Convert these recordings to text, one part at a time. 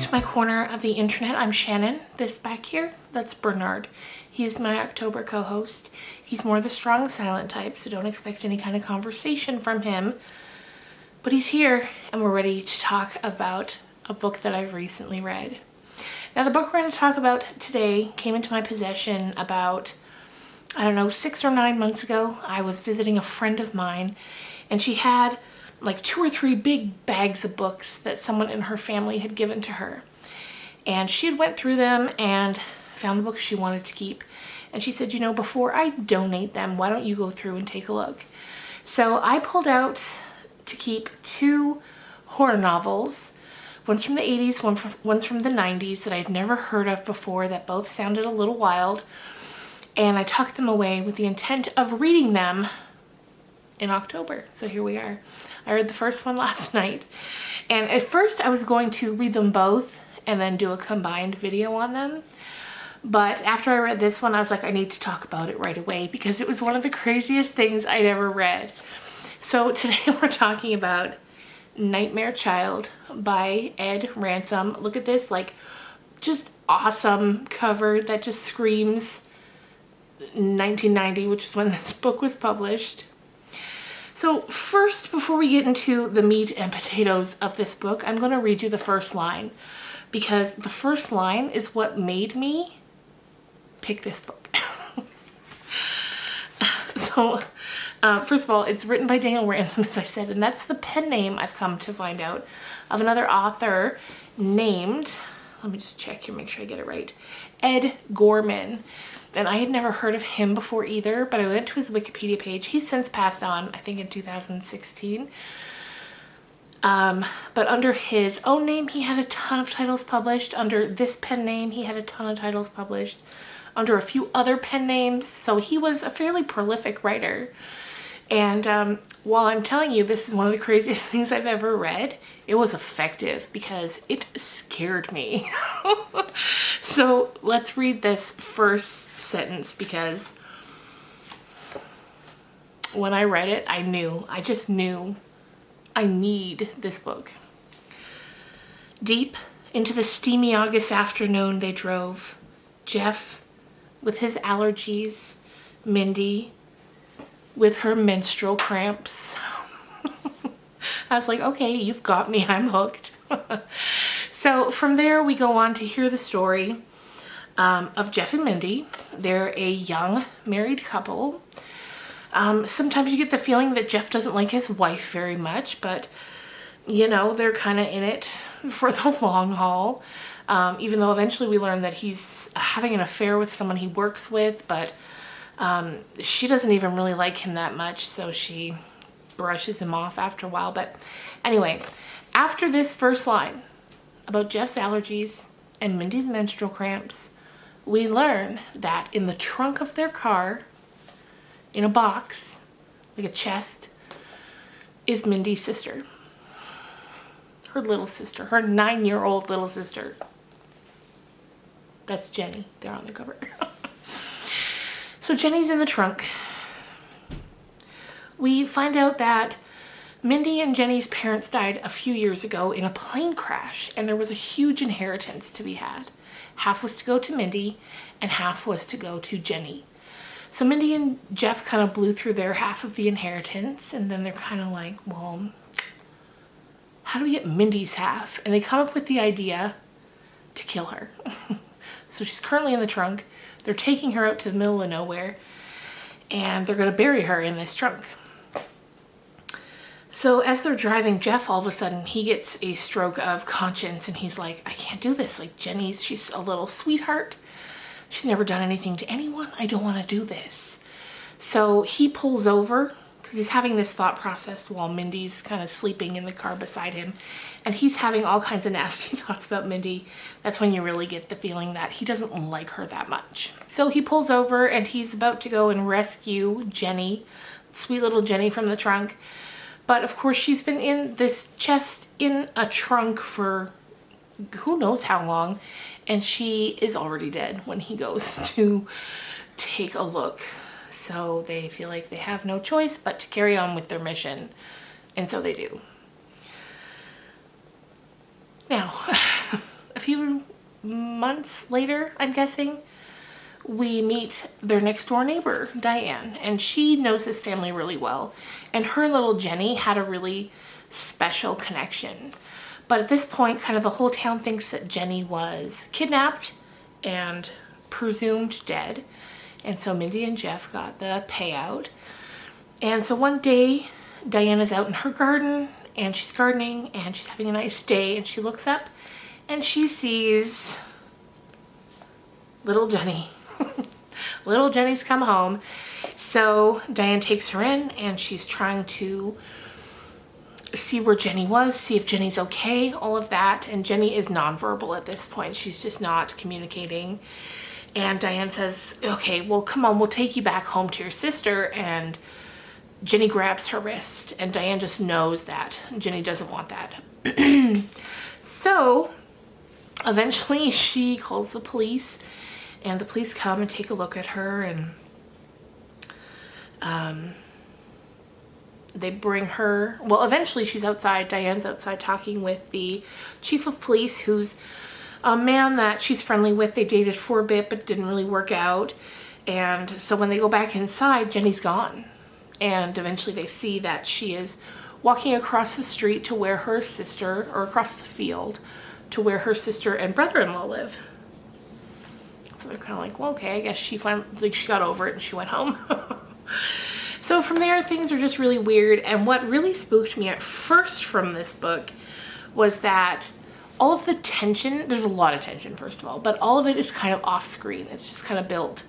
to my corner of the internet. I'm Shannon. This back here, that's Bernard. He's my October co-host. He's more the strong silent type, so don't expect any kind of conversation from him. But he's here and we're ready to talk about a book that I've recently read. Now the book we're going to talk about today came into my possession about, 6 or 9 months ago. I was visiting a friend of mine and she had like 2 or 3 big bags of books that someone in her family had given to her. And she had went through them and found the books she wanted to keep. And she said, before I donate them, why don't you go through and take a look? So I pulled out to keep 2 horror novels. One's from the 80s, one's from the 90s that I'd never heard of before, that both sounded a little wild. And I tucked them away with the intent of reading them in October. So here we are. I read the first one last night. And at first I was going to read them both and then do a combined video on them. But after I read this one, I was like, I need to talk about it right away because it was one of the craziest things I'd ever read. So today we're talking about Nightmare Child by Ed Ransom. Look at this, like, just awesome cover that just screams 1990, which is when this book was published. So first, before we get into the meat and potatoes of this book, I'm going to read you the first line because the first line is what made me pick this book. So first of all, it's written by Daniel Ransom, as I said, and that's the pen name I've come to find out of another author named, let me just check here, make sure I get it right, Ed Gorman. And I had never heard of him before either, but I went to his Wikipedia page. He's since passed on, I think in 2016. But under his own name, he had a ton of titles published. Under this pen name, he had a ton of titles published. Under a few other pen names. So he was a fairly prolific writer. And while I'm telling you this is one of the craziest things I've ever read, it was effective because it scared me. So let's read this first sentence because when I read it, I just knew I need this book. Deep into the steamy August afternoon they drove. Jeff with his allergies, Mindy with her menstrual cramps. I was like, okay, you've got me, I'm hooked. So from there we go on to hear the story of Jeff and Mindy. They're a young married couple. Sometimes you get the feeling that Jeff doesn't like his wife very much, but they're kind of in it for the long haul. Even though eventually we learn that he's having an affair with someone he works with, but she doesn't even really like him that much, so she brushes him off after a while. But anyway, after this first line about Jeff's allergies and Mindy's menstrual cramps, we learn that in the trunk of their car, in a box, like a chest, is Mindy's sister. Her little sister, her 9-year-old little sister. That's Jenny, there on the cover. So Jenny's in the trunk. We find out that Mindy and Jenny's parents died a few years ago in a plane crash, and there was a huge inheritance to be had. Half was to go to Mindy, and half was to go to Jenny. So Mindy and Jeff kind of blew through their half of the inheritance, and then they're kind of like, well, how do we get Mindy's half? And they come up with the idea to kill her. So she's currently in the trunk. They're taking her out to the middle of nowhere, and they're going to bury her in this trunk. So as they're driving, Jeff, all of a sudden, he gets a stroke of conscience, and he's like, I can't do this. Like, she's a little sweetheart. She's never done anything to anyone. I don't want to do this. So he pulls over because he's having this thought process while Mindy's kind of sleeping in the car beside him. And he's having all kinds of nasty thoughts about Mindy. That's when you really get the feeling that he doesn't like her that much. So he pulls over and he's about to go and rescue Jenny, sweet little Jenny, from the trunk. But of course she's been in this chest in a trunk for who knows how long, and she is already dead when he goes to take a look. So they feel like they have no choice but to carry on with their mission, and so they do. Now, few months later, I'm guessing, we meet their next door neighbor, Diane, and she knows this family really well. And her and little Jenny had a really special connection. But at this point, kind of the whole town thinks that Jenny was kidnapped and presumed dead. And so Mindy and Jeff got the payout. And so one day, Diana's out in her garden and she's gardening and she's having a nice day, and she looks up and she sees little Jenny. Little Jenny's come home. So Diane takes her in and she's trying to see where Jenny was, see if Jenny's okay, all of that. And Jenny is nonverbal at this point. She's just not communicating. And Diane says, okay, well, come on, we'll take you back home to your sister. And Jenny grabs her wrist, and Diane just knows that Jenny doesn't want that. So eventually she calls the police, and the police come and take a look at her, and they bring her, well, eventually she's outside, Diane's outside talking with the chief of police, who's a man that she's friendly with. They dated for a bit, but didn't really work out. And so when they go back inside, Jenny's gone. And eventually they see that she is walking across the street to where her sister, or across the field, to where her sister and brother-in-law live. So they're kind of like, well, okay, I guess she finally, like, she got over it and she went home. So from there, things are just really weird. And what really spooked me at first from this book was that all of the tension, there's a lot of tension, first of all, but all of it is kind of off screen. It's just kind of built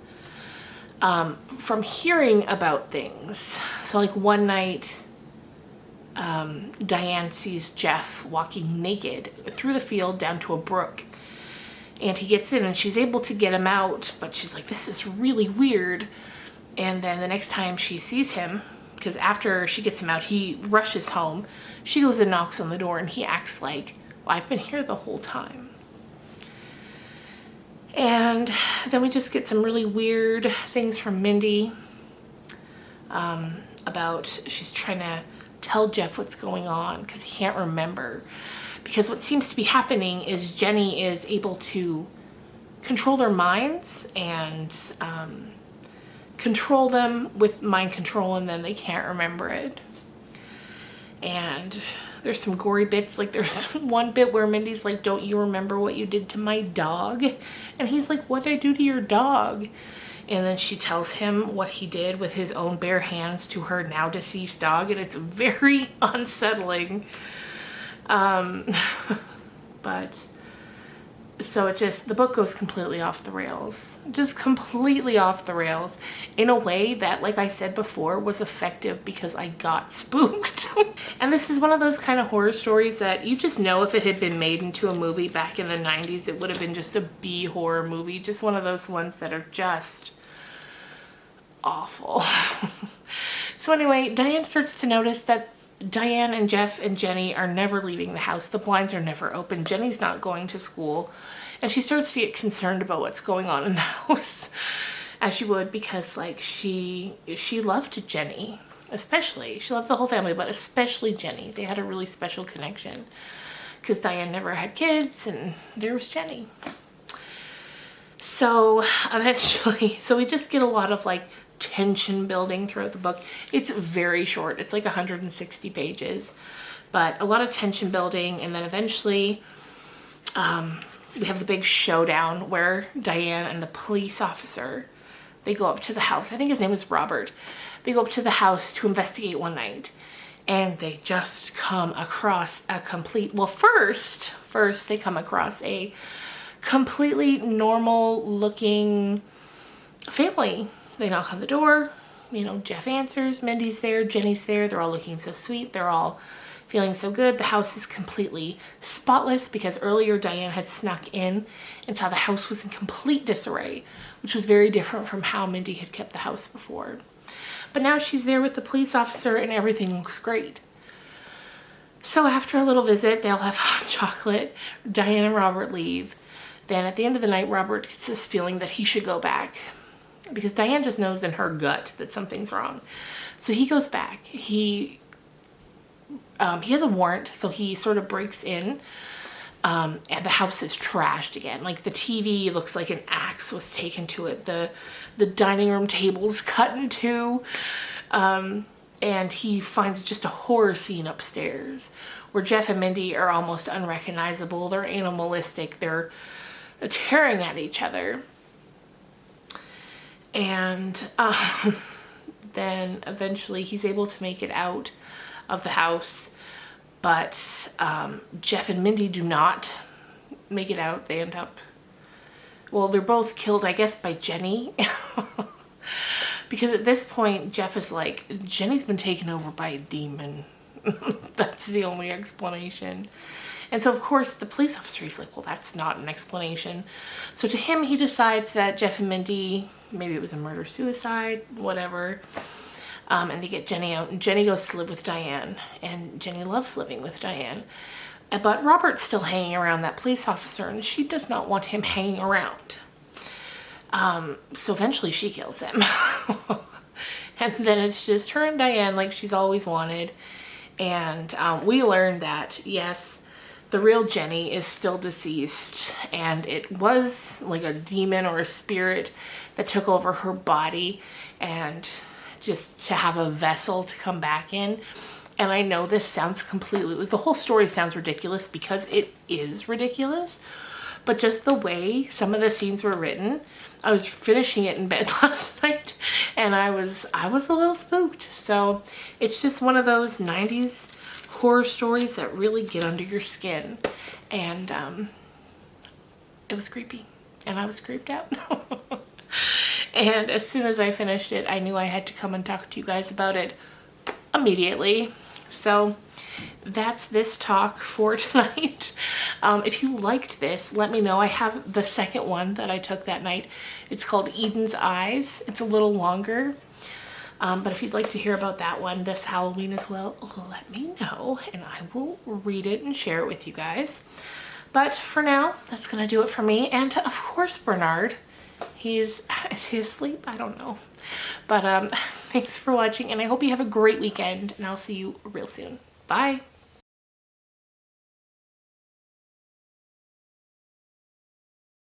from hearing about things. So like one night, Diane sees Jeff walking naked through the field down to a brook. And he gets in and she's able to get him out, but she's like, this is really weird. And then the next time she sees him, because after she gets him out, he rushes home. She goes and knocks on the door, and he acts like, well, I've been here the whole time. And then we just get some really weird things from Mindy about she's trying to tell Jeff what's going on because he can't remember. Because what seems to be happening is Jenny is able to control their minds and control them with mind control, and then they can't remember it. And there's some gory bits, like there's one bit where Mindy's like, don't you remember what you did to my dog? And he's like, what did I do to your dog? And then she tells him what he did with his own bare hands to her now deceased dog, and it's very unsettling. But so it just, the book goes completely off the rails, just completely off the rails in a way that, like I said before, was effective because I got spooked. And this is one of those kind of horror stories that you just know if it had been made into a movie back in the 90s, it would have been just a B horror movie. Just one of those ones that are just awful. So anyway, Diane starts to notice that Diane and Jeff and Jenny are never leaving the house. The blinds are never open. Jenny's not going to school. And she starts to get concerned about what's going on in the house, as she would, because like she loved Jenny, especially. She loved the whole family, but especially Jenny. They had a really special connection because Diane never had kids and there was Jenny. So eventually, so we just get a lot of like tension building throughout the book. It's very short. It's like 160 pages, but a lot of tension building. And then eventually we have the big showdown where Diane and the police officer, they go up to the house. I think his name is Robert. They go up to the house to investigate one night, and they just come across a complete, well, first they come across a completely normal looking family. They knock on the door, you know, Jeff answers, Mindy's there, Jenny's there, they're all looking so sweet, they're all feeling so good. The house is completely spotless because earlier Diane had snuck in and saw the house was in complete disarray, which was very different from how Mindy had kept the house before. But now she's there with the police officer and everything looks great. So after a little visit, they'll have hot chocolate, Diane and Robert leave. Then at the end of the night, Robert gets this feeling that he should go back, because Diane just knows in her gut that something's wrong. So he goes back. He has a warrant, so he sort of breaks in And the house is trashed again. Like the TV looks like an axe was taken to it. The dining room table's cut in two. And he finds just a horror scene upstairs where Jeff and Mindy are almost unrecognizable. They're animalistic. They're tearing at each other. And then eventually he's able to make it out of the house. But Jeff and Mindy do not make it out. They end up, well, they're both killed, I guess, by Jenny. Because at this point, Jeff is like, Jenny's been taken over by a demon. That's the only explanation. And so, of course, the police officer, he's like, well, that's not an explanation. So to him, he decides that Jeff and Mindy, maybe it was a murder-suicide, whatever. And they get Jenny out, and Jenny goes to live with Diane. And Jenny loves living with Diane. But Robert's still hanging around that police officer, and she does not want him hanging around. So eventually she kills him. And then it's just her and Diane like she's always wanted. And we learned that, yes, the real Jenny is still deceased. And it was like a demon or a spirit that took over her body. And just to have a vessel to come back in. And I know this sounds completely, like the whole story sounds ridiculous because it is ridiculous. But just the way some of the scenes were written, I was finishing it in bed last night and I was a little spooked. So it's just one of those 90s horror stories that really get under your skin. And it was creepy and I was creeped out. And as soon as I finished it, I knew I had to come and talk to you guys about it immediately. So that's this talk for tonight. If you liked this, let me know. I have the second one that I took that night. It's called Eden's Eyes. It's a little longer. But if you'd like to hear about that one this Halloween as well, let me know and I will read it and share it with you guys. But for now, that's going to do it for me. And of course, Bernard. Is he asleep? I don't know. But thanks for watching and I hope you have a great weekend and I'll see you real soon. Bye.